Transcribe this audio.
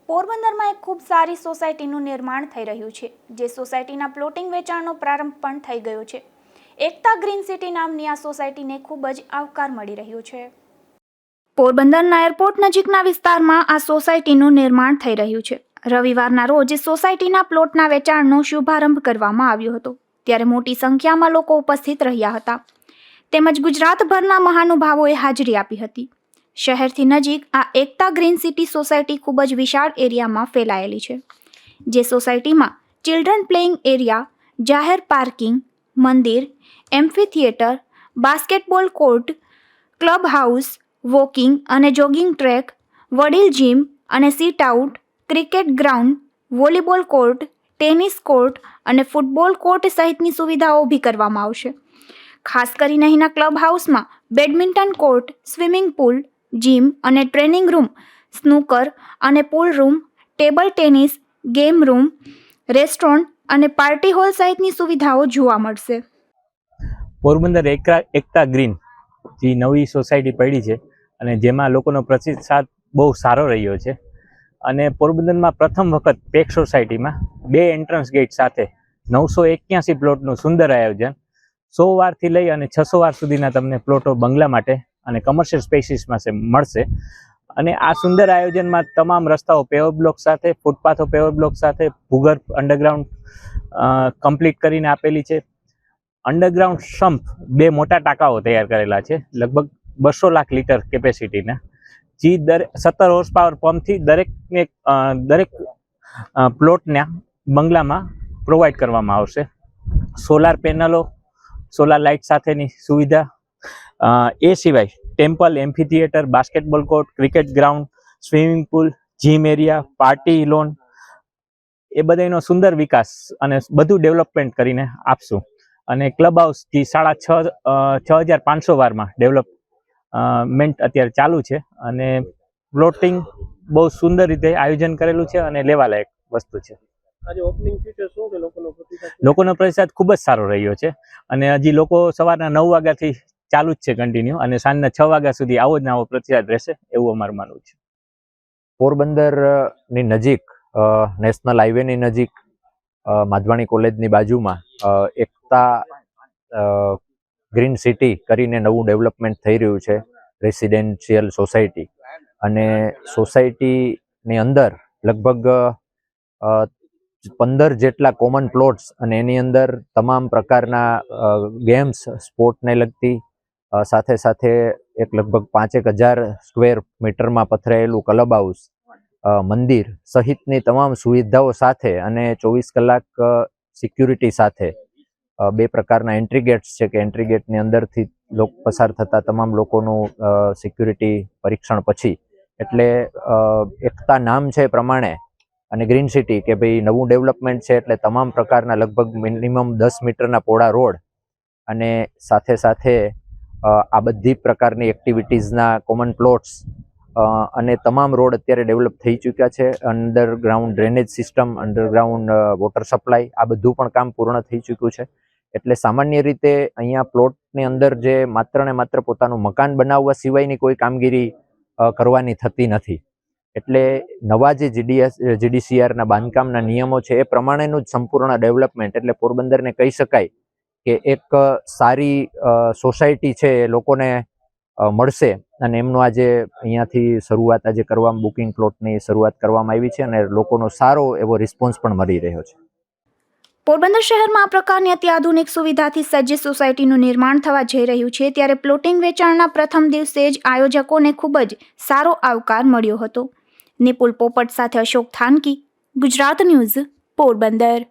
પોરબંદરમાં એક ખૂબ સારી સોસાયટીનું નિર્માણ થઈ રહ્યું છે, જે સોસાયટીના પ્લોટિંગ વેચાણનો પ્રારંભ પણ થઈ ગયો છે. એકતા ગ્રીન સિટી નામની આ સોસાયટીને ખૂબ જ આવકાર મળી રહ્યો છે. પોરબંદરના એરપોર્ટ નજીકના વિસ્તારમાં આ સોસાયટીનું નિર્માણ થઈ રહ્યું છે. રવિવારના રોજ સોસાયટીના પ્લોટના વેચાણનો શુભારંભ કરવામાં આવ્યો હતો, ત્યારે મોટી સંખ્યામાં લોકો ઉપસ્થિત રહ્યા હતા, તેમજ ગુજરાતભરના મહાનુભાવોએ હાજરી આપી હતી. શહેરથી નજીક આ એકતા ગ્રીન સિટી સોસાયટી ખૂબ જ વિશાળ એરિયામાં ફેલાયેલી છે, જે સોસાયટીમાં ચિલ્ડ્રન પ્લેઇંગ એરિયા, જાહેર પાર્કિંગ, મંદિર, amphitheatre, basketball court, club house, walking અને જોગિંગ ટ્રેક, વડીલ જીમ અને sit out, cricket ground, volleyball court, tennis court અને ફૂટબોલ કોર્ટ સહિતની સુવિધાઓ ઊભી કરવામાં આવશે. ખાસ કરીને અહીંના ક્લબ હાઉસમાં badminton court, swimming pool, gym અને ટ્રેનિંગ રૂમ, સ્નૂકર અને pool room, table tennis, game room, restaurant અને પાર્ટી હોલ સહિતની સુવિધાઓ જોવા મળશે. પોરબંદર એકતા ગ્રીન જે નવી સોસાયટી પડી છે અને જેમાં લોકોનો પ્રતિસાદ બહુ સારો રહ્યો છે. અને પોરબંદરમાં પ્રથમ વખત પેક સોસાયટીમાં 2 એન્ટ્રન્સ ગેટ સાથે 981 પ્લોટનું સુંદર આયોજન 100 વારથી લઈ અને 600 વાર સુધીના તમને પ્લોટો બંગલા માટે અને કમર્શિયલ સ્પેસીસમાં મળશે. અને આ સુંદર આયોજનમાં તમામ રસ્તાઓ પેવર બ્લોક સાથે, ફૂટપાથો પેવર બ્લોક સાથે, ભૂગર્ભ અંડરગ્રાઉન્ડ કમ્પ્લીટ કરીને આપેલી છે. અંડરગ્રાઉન્ડ સમ્પ 2 મોટા ટાંકાઓ તૈયાર કરેલા છે, લગભગ 200 લાખ લીટર કેપેસિટીના, જે 17 હોર્સ પાવર પંપથી દરેક પ્લોટના બંગલામાં પ્રોવાઈડ કરવામાં આવશે. સોલાર પેનલો, સોલાર લાઇટ સાથેની સુવિધા, એ સિવાય temple, amphitheatre, basketball court, cricket ground, swimming pool, gym area, party lawn, એ બધાનો સુંદર વિકાસ અને બધું ડેવલપમેન્ટ કરીને આપશું. અને ક્લબ હાઉસ જે 6500 વારમાં ડેવલપમેન્ટ અત્યારે ચાલુ છે અને પ્લોટિંગ બહુ સુંદર રીતે આયોજન કરેલું છે અને લેવાલાયક વસ્તુ છે. લોકોનો પ્રતિસાદ ખૂબ જ સારો રહ્યો છે અને હજી લોકો સવારના 9 વાગ્યાથી ચાલુ જ છે કન્ટિન્યુ, અને સાંજના 6 વાગ્યા સુધી આવો જ નવો પ્રતિસાદ રહેશે એવું અમારું માનવું છે. પોરબંદરની નજીક, નેશનલ હાઈવેની નજીક, માધવાણી કોલેજની બાજુમાં એકતા ગ્રીન સિટી કરીને નવું ડેવલપમેન્ટ થઈ રહ્યું છે, રેસિડેન્શિયલ સોસાયટી. અને સોસાયટીની અંદર લગભગ 15 જેટલા કોમન પ્લોટ્સ અને એની અંદર તમામ પ્રકારના ગેમ્સ, સ્પોર્ટને લગતી, સાથે સાથે એક લગભગ 5,000 સ્ક્વેર મીટરમાં પથરાયેલું ક્લબ હાઉસ, મંદિર સહિતની તમામ સુવિધાઓ સાથે અને 24 કલાક સિક્યુરિટી સાથે 2 પ્રકારના એન્ટ્રી ગેટ્સ છે કે એન્ટ્રી ગેટની અંદરથી પસાર થતા તમામ લોકોનું સિક્યુરિટી પરીક્ષણ પછી, એટલે એકતા નામ છે પ્રમાણે અને ગ્રીન સિટી કે ભાઈ નવું ડેવલપમેન્ટ છે એટલે તમામ પ્રકારના લગભગ મિનિમમ 10 મીટરના પહોળા રોડ અને સાથે સાથે આ બધી પ્રકારની એક્ટિવિટીઝના કોમન પ્લોટ્સ અને તમામ રોડ અત્યારે ડેવલપ થઈ ચૂક્યા છે. Underground drainage system, underground water supply, આ બધું પણ કામ પૂર્ણ થઈ ચૂક્યું છે. એટલે સામાન્ય રીતે અહીંયા પ્લોટની અંદર જે માત્ર ને માત્ર પોતાનું મકાન બનાવવા સિવાયની કોઈ કામગીરી કરવાની થતી નથી. એટલે નવા જે GDCRના બાંધકામના નિયમો છે એ પ્રમાણેનું જ સંપૂર્ણ ડેવલપમેન્ટ, એટલે પોરબંદરને કહી શકાય કે એક સારી સોસાયટી છે એ લોકોને મળશે. અને એમનું આજે અહીંયાથી શરૂઆત આજે કરવામાં, બુકિંગ પ્લોટની શરૂઆત કરવામાં આવી છે અને લોકોનો સારો એવો રિસ્પોન્સ પણ મળી રહ્યો છે. પોરબંદર શહેરમાં આ પ્રકારની અત્યાધુનિક સુવિધાથી સજ્જ સોસાયટીનું નિર્માણ થવા જઈ રહ્યું છે, ત્યારે પ્લોટિંગ વેચાણના પ્રથમ દિવસે જ આયોજકોને ખૂબ જ સારો આવકાર મળ્યો હતો. નિપુલ પોપટ સાથે અશોક થાનકી, ગુજરાત ન્યૂઝ, પોરબંદર.